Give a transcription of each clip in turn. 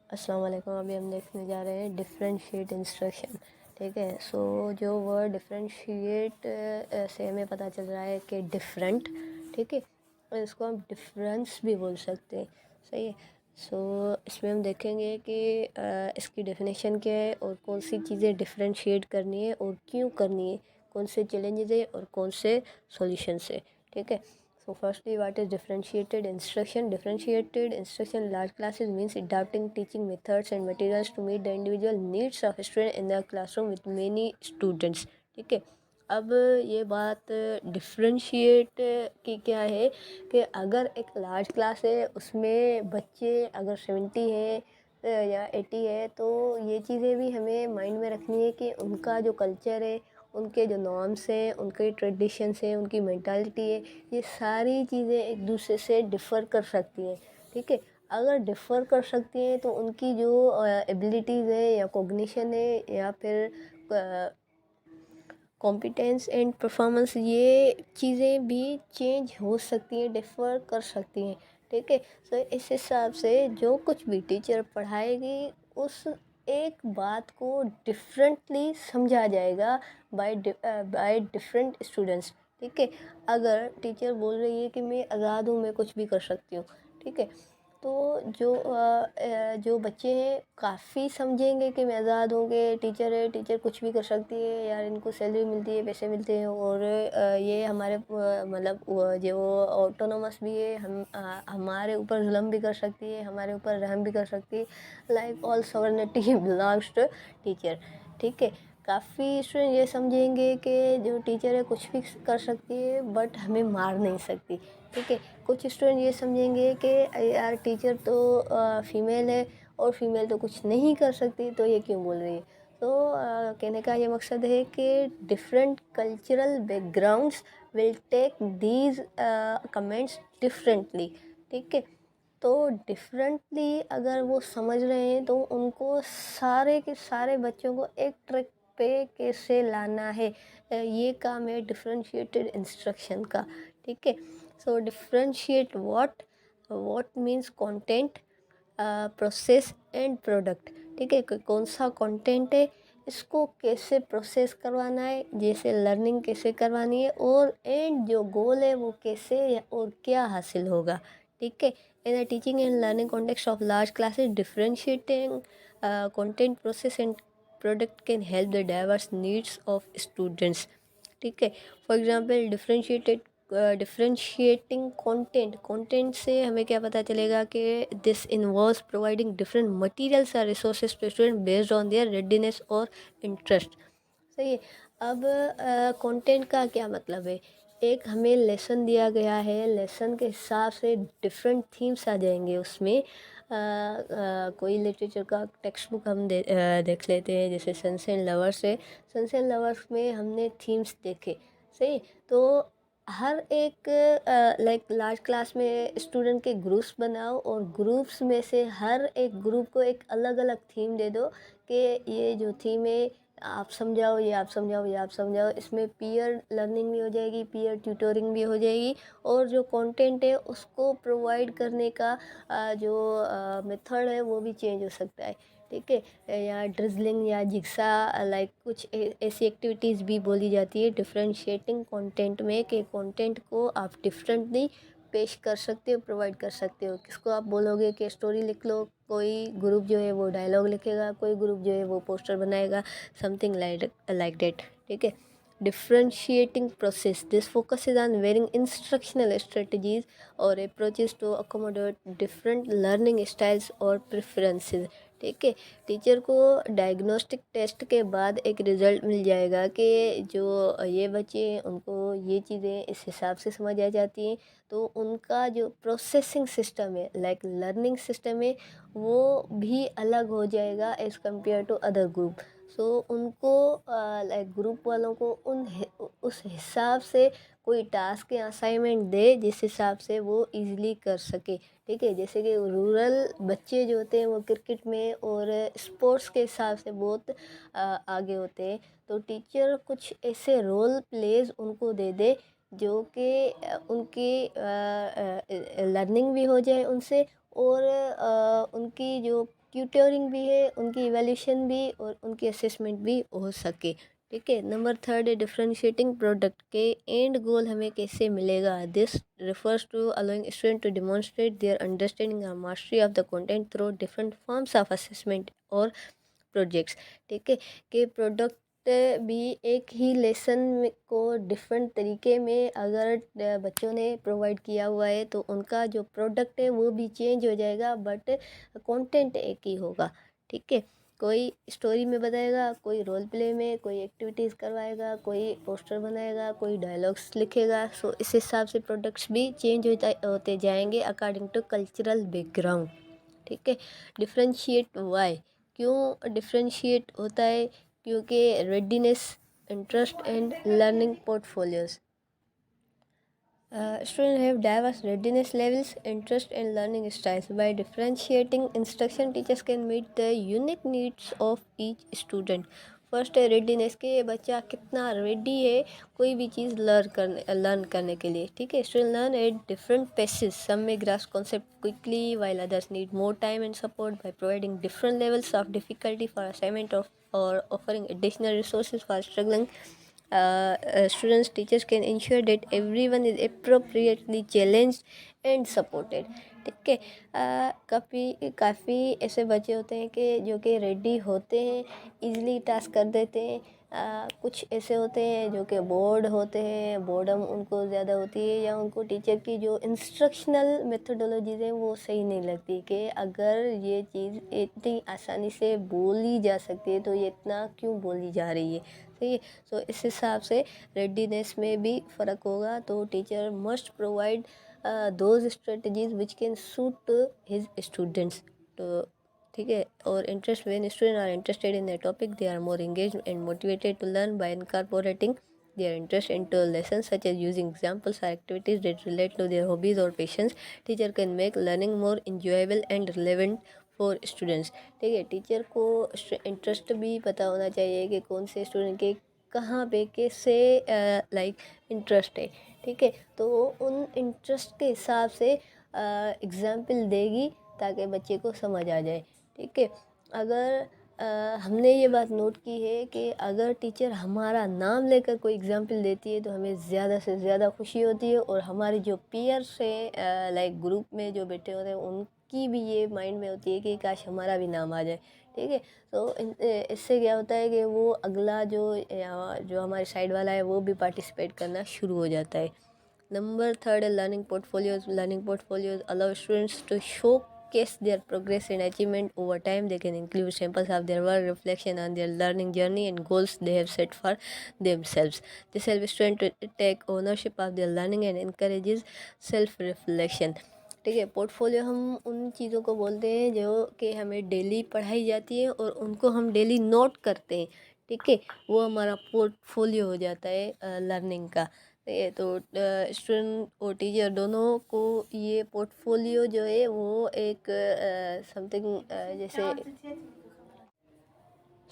अस्सलाम वालेकुम। अभी हम देखने जा रहे हैं डिफरेंशिएट इंस्ट्रक्शन। ठीक है, सो जो वर्ड डिफरेंशिएट से हमें पता चल रहा है कि डिफरेंट, ठीक है, और इसको हम डिफरेंस भी बोल सकते हैं। सही है। सो इसमें हम देखेंगे कि इसकी डेफिनेशन क्या है और कौन सी चीज़ें डिफरेंशिएट करनी है और क्यों करनी है, कौन से चैलेंजेस है और कौन से सॉल्यूशंस है। ठीक है। So firstly, what is differentiated instruction? Differentiated instruction in large classes means adapting teaching methods and materials to meet the individual needs of a student in the classroom with many students. ठीक है। अब ये बात differentiate की क्या है कि अगर एक लार्ज क्लास है उसमें बच्चे अगर 70 है या 80 है, तो ये चीज़ें भी हमें माइंड में रखनी है कि उनका जो कल्चर है, उनके जो नॉर्म्स हैं, उनके ट्रेडिशंस हैं, उनकी मेंटालिटी है, ये सारी चीज़ें एक दूसरे से डिफ़र कर सकती हैं। ठीक है। अगर डिफ़र कर सकती हैं तो उनकी जो एबिलिटीज़ है या कॉग्निशन है या फिर कॉम्पिटेंस एंड परफॉर्मेंस, ये चीज़ें भी चेंज हो सकती हैं, डिफ़र कर सकती हैं। ठीक है। सो इस हिसाब से जो कुछ भी टीचर पढ़ाएगी उस एक बात को डिफरेंटली समझा जाएगा बाय डिफरेंट स्टूडेंट्स। ठीक है। अगर टीचर बोल रही है कि मैं आज़ाद हूँ, मैं कुछ भी कर सकती हूँ, ठीक है, तो जो बच्चे हैं काफ़ी समझेंगे कि मैं आज़ाद होंगे, टीचर है, टीचर कुछ भी कर सकती है, यार इनको सैलरी मिलती है, पैसे मिलते हैं और ये हमारे मतलब जो ऑटोनोमस भी है, हमारे ऊपर जुल्म भी कर सकती है, हमारे ऊपर रहम भी कर सकती है। Like all sovereignty belongs to teacher. ठीक है। काफ़ी स्टूडेंट ये समझेंगे कि जो टीचर है कुछ भी कर सकती है बट हमें मार नहीं सकती। ठीक है। कुछ स्टूडेंट ये समझेंगे कि यार टीचर तो फीमेल है और फीमेल तो कुछ नहीं कर सकती, तो ये क्यों बोल रही है। तो कहने का ये मकसद है कि different cultural backgrounds will take these comments differently. ठीक है। तो डिफरेंटली अगर वो समझ रहे हैं तो उनको सारे के सारे बच्चों को एक ट्रैक पे कैसे लाना है, ये काम है डिफरेंशिएटेड इंस्ट्रक्शन का। ठीक है। सो differentiate what means content, process and product. ठीक है। कौन सा कंटेंट है, इसको कैसे प्रोसेस करवाना है, जैसे लर्निंग कैसे करवानी है, और एंड जो गोल है वो कैसे और क्या हासिल होगा। ठीक है। In the teaching and learning context of large classes, differentiating content, process and product can help the diverse needs of students. ठीक है। फॉर एग्जांपल डिफरेंशिएटिंग कंटेंट से हमें क्या पता चलेगा कि this involves providing different materials और resources to student based on their readiness और इंटरेस्ट। सही है। अब कंटेंट का क्या मतलब है। एक हमें लेसन दिया गया है, लेसन के हिसाब से डिफरेंट थीम्स आ जाएंगे उसमें। कोई लिटरेचर का टेक्स्ट बुक हम देख लेते हैं, जैसे सन्स एंड लवर्स है। सन्स एंड लवर्स में हमने थीम्स देखे। सही। तो हर एक लाइक लार्ज क्लास में स्टूडेंट के ग्रुप्स बनाओ और ग्रुप्स में से हर एक ग्रुप को एक अलग अलग थीम दे दो कि ये जो थीम है आप समझाओ, ये आप समझाओ, ये आप समझाओ। इसमें पीयर लर्निंग भी हो जाएगी, पीयर ट्यूटोरिंग भी हो जाएगी, और जो कंटेंट है उसको प्रोवाइड करने का जो मेथड है वो भी चेंज हो सकता है। ठीक है। या ड्रिजलिंग या जिक्सा, लाइक कुछ ऐसी एक्टिविटीज़ भी बोली जाती है डिफरेंशिएटिंग कंटेंट में, कि कंटेंट को आप डिफरेंटली पेश कर सकते हो, प्रोवाइड कर सकते हो। किसको आप बोलोगे कि स्टोरी लिख लो, कोई ग्रुप जो है वो डायलॉग लिखेगा, कोई ग्रुप जो है वो पोस्टर बनाएगा, समथिंग लाइक दैट। ठीक है। differentiating process, this focuses on varying instructional strategies or approaches to accommodate different learning styles और preferences। ठीक है। टीचर को डायग्नोस्टिक टेस्ट के बाद एक रिज़ल्ट मिल जाएगा कि जो ये बच्चे हैं उनको ये चीज़ें इस हिसाब से समझ आ जाती हैं, तो उनका जो प्रोसेसिंग सिस्टम है, लाइक लर्निंग सिस्टम है, वो भी अलग हो जाएगा as compare to other group. So उनको लाइक ग्रुप वालों को उस हिसाब से कोई टास्क या असाइनमेंट दे जिस हिसाब से वो इजीली कर सके। ठीक है। जैसे कि रूरल बच्चे जो होते हैं वो क्रिकेट में और स्पोर्ट्स के हिसाब से बहुत आगे होते हैं, तो टीचर कुछ ऐसे रोल प्लेज उनको दे दे जो कि उनकी लर्निंग भी हो जाए उनसे, और उनकी जो ट्यूटरिंग भी है, उनकी इवैल्यूएशन भी और उनकी असेसमेंट भी हो सके। ठीक है। नंबर थर्ड है डिफरेंशिएटिंग प्रोडक्ट के एंड गोल हमें कैसे मिलेगा। This refers to allowing student to demonstrate their understanding और mastery of the content through different forms of assessment और प्रोजेक्ट्स। ठीक है। कि प्रोडक्ट भी एक ही लेसन को डिफरेंट तरीके में अगर बच्चों ने प्रोवाइड किया हुआ है तो उनका जो प्रोडक्ट है वो भी चेंज हो जाएगा, बट कंटेंट एक ही होगा। ठीक है। कोई स्टोरी में बताएगा, कोई रोल प्ले में, कोई एक्टिविटीज़ करवाएगा, कोई पोस्टर बनाएगा, कोई डायलॉग्स लिखेगा। सो इस हिसाब से प्रोडक्ट्स भी चेंज होते जाएंगे अकॉर्डिंग टू कल्चरल बैकग्राउंड। ठीक है। डिफरेंशिएट वाई, क्यों डिफरेंशिएट होता है, क्योंकि readiness, interest and learning portfolios. Students have diverse readiness levels, interest and learning styles. By differentiating instruction, teachers can meet the unique needs of each student. First है readiness के, बच्चा कितना ready है कोई भी चीज़ लर्न करने के लिए। ठीक है। Student learn at different paces, some may grasp concept quickly while others need more time and support. By providing different levels of difficulty for assignment of or offering additional resources for struggling students, teachers can ensure that everyone is appropriately challenged and supported. ठीक है। काफ़ी ऐसे बच्चे होते हैं कि जो कि रेडी होते हैं, इजीली टास्क कर देते हैं। कुछ ऐसे होते हैं जो कि बोर्ड होते हैं, बोर्डम उनको ज़्यादा होती है, या उनको टीचर की जो इंस्ट्रक्शनल मेथडोलॉजीज हैं वो सही नहीं लगती कि अगर ये चीज़ इतनी आसानी से बोली जा सकती है तो ये इतना क्यों बोली जा रही है। सही है। सो इस हिसाब से रेडीनेस में भी फ़र्क होगा। तो teacher must provide those strategies which can suit his students. तो ठीक है। और interest, when student are interested in the topic they are more engaged and motivated to learn by incorporating their interest into lessons such as using examples or activities that relate to their hobbies or passions. Teacher can make learning more enjoyable and relevant for students. ठीक है। Teacher को interest भी पता होना चाहिए कि कौन से स्टूडेंट के कहाँ पे कैसे लाइक इंटरेस्ट है। ठीक है। तो उन इंटरेस्ट के हिसाब से एग्जाम्पल देगी ताकि बच्चे को समझ आ जाए। ठीक है। अगर हमने ये बात नोट की है कि अगर टीचर हमारा नाम लेकर कोई एग्जाम्पल देती है तो हमें ज़्यादा से ज़्यादा खुशी होती है, और हमारे जो पीयर्स हैं लाइक ग्रुप में जो बैठे होते हैं उनकी भी ये माइंड में होती है कि काश हमारा भी नाम आ जाए। ठीक है। तो इससे क्या होता है कि वो अगला जो हमारे साइड वाला है वो भी पार्टिसिपेट करना शुरू हो जाता है। नंबर थर्ड है learning portfolios. Learning portfolios allow students to showcase their progress and achievement over time. They can include samples of their work, reflection on their learning journey, and goals they have set for themselves. This helps students to take ownership of their learning and encourages self-reflection. ठीक है। Portfolio हम उन चीज़ों को बोलते हैं जो कि हमें डेली पढ़ाई जाती है और उनको हम डेली नोट करते हैं। ठीक है। वो हमारा पोर्टफोलियो हो जाता है लर्निंग का। ये तो स्टूडेंट और टीचर दोनों को ये पोर्टफोलियो जो है वो एक समथिंग जैसे।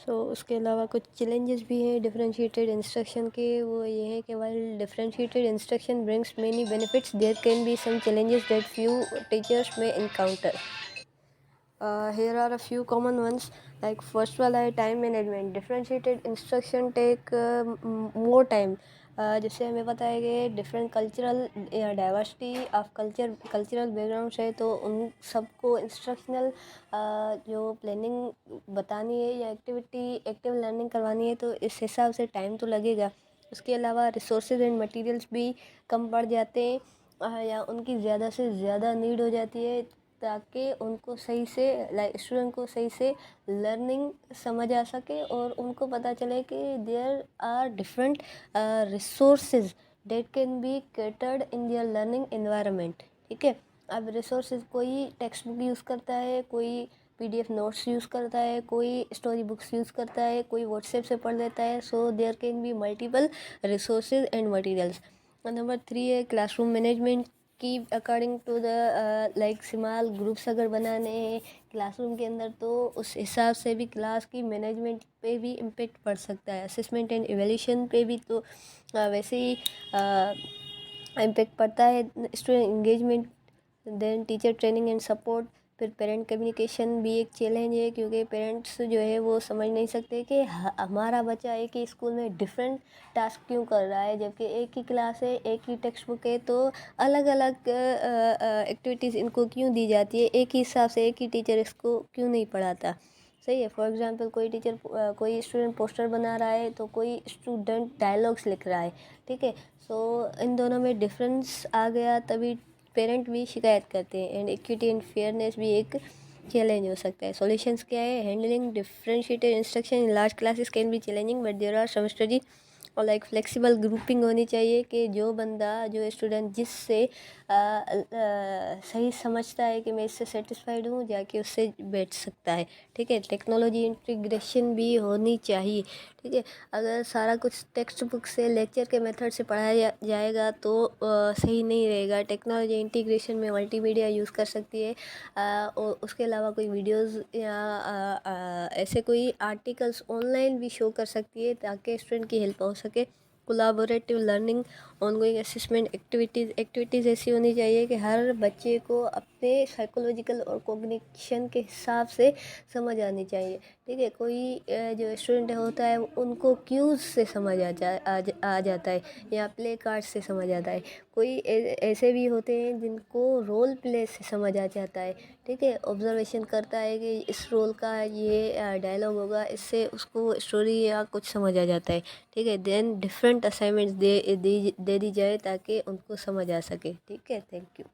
उसके अलावा कुछ चैलेंजेस भी हैं डिफरेंशिएटेड इंस्ट्रक्शन के। वो ये है कि while differentiated instruction brings many benefits, there can be some challenges that few teachers may encounter. Here are a few common ones. Like first वाला है time management. Differentiated instruction take more time. जैसे हमें पता है कि different cultural या diversity of cultural backgrounds है, तो उन सबको इंस्ट्रक्शनल जो प्लानिंग बतानी है या एक्टिव लर्निंग करवानी है तो इस हिसाब से टाइम तो लगेगा। उसके अलावा रिसोर्सेज एंड मटेरियल्स भी कम पड़ जाते हैं, या उनकी ज़्यादा से ज़्यादा नीड हो जाती है ताकि उनको सही से लाइक स्टूडेंट को सही से लर्निंग समझ आ सके और उनको पता चले कि there are different resources that can be catered in their learning environment. ठीक है। अब रिसोर्सेज कोई टेक्स्ट बुक यूज़ करता है, कोई पीडीएफ नोट्स यूज़ करता है, कोई स्टोरी बुक्स यूज़ करता है, कोई व्हाट्सएप से पढ़ लेता है। So there can be multiple resources and materials. Number three है क्लासरूम मैनेजमेंट की according to the like small groups अगर बनाने हैं क्लासरूम के अंदर तो उस हिसाब से भी क्लास की मैनेजमेंट पे भी इम्पेक्ट पड़ सकता है। असेसमेंट एंड इवैल्यूएशन पे भी तो वैसे ही इम्पेक्ट पड़ता है। Student engagement, then teacher training and support. फिर पेरेंट कम्युनिकेशन भी एक चैलेंज है, क्योंकि पेरेंट्स जो है वो समझ नहीं सकते कि हमारा बच्चा एक ही स्कूल में डिफरेंट टास्क क्यों कर रहा है, जबकि एक ही क्लास है, एक ही टेक्स्ट बुक है, तो अलग अलग एक्टिविटीज़ इनको क्यों दी जाती है, एक ही हिसाब से एक ही टीचर इसको क्यों नहीं पढ़ाता। सही है। फॉर एग्जांपल कोई स्टूडेंट पोस्टर बना रहा है, तो कोई स्टूडेंट डायलॉग्स लिख रहा है। ठीक है। सो इन दोनों में डिफरेंस आ गया, तभी पेरेंट भी शिकायत करते हैं। एंड इक्विटी एंड फेयरनेस भी एक चैलेंज हो सकता है। सॉल्यूशंस क्या है? Handling differentiated instruction in large classes can be challenging, but there are some study और लाइक फ्लेक्सिबल ग्रुपिंग होनी चाहिए, कि जो स्टूडेंट जिससे सही समझता है कि मैं इससे सेटिस्फाइड हूँ, जाके उससे बैठ सकता है। ठीक है। टेक्नोलॉजी इंटीग्रेशन भी होनी चाहिए। ठीक है। अगर सारा कुछ टेक्स्ट बुक से, लेक्चर के मेथड से पढ़ाया जाएगा तो सही नहीं रहेगा। टेक्नोलॉजी इंटीग्रेशन में मल्टीमीडिया यूज़ कर सकती है, और उसके अलावा कोई वीडियोस या ऐसे कोई आर्टिकल्स ऑनलाइन भी शो कर सकती है, ताकि स्टूडेंट की हेल्प हो सके। Collaborative learning, ongoing assessment activities ऐसी होनी चाहिए कि हर बच्चे को अपने साइकोलॉजिकल और कॉग्निशन के हिसाब से समझ आनी चाहिए। ठीक है। कोई जो स्टूडेंट होता है उनको क्यूज़ से समझ आ जाता है, या प्ले कार्ड से समझ आता है। कोई ऐसे भी होते हैं जिनको रोल प्ले से समझ आ जाता है। ठीक है। ऑब्जर्वेशन करता है कि इस रोल का ये डायलॉग होगा, इससे उसको स्टोरी या कुछ समझ आ जाता है। ठीक है। देन डिफरेंट असाइनमेंट्स दे दी जाए, ताकि उनको समझ आ सके। ठीक है। Thank you.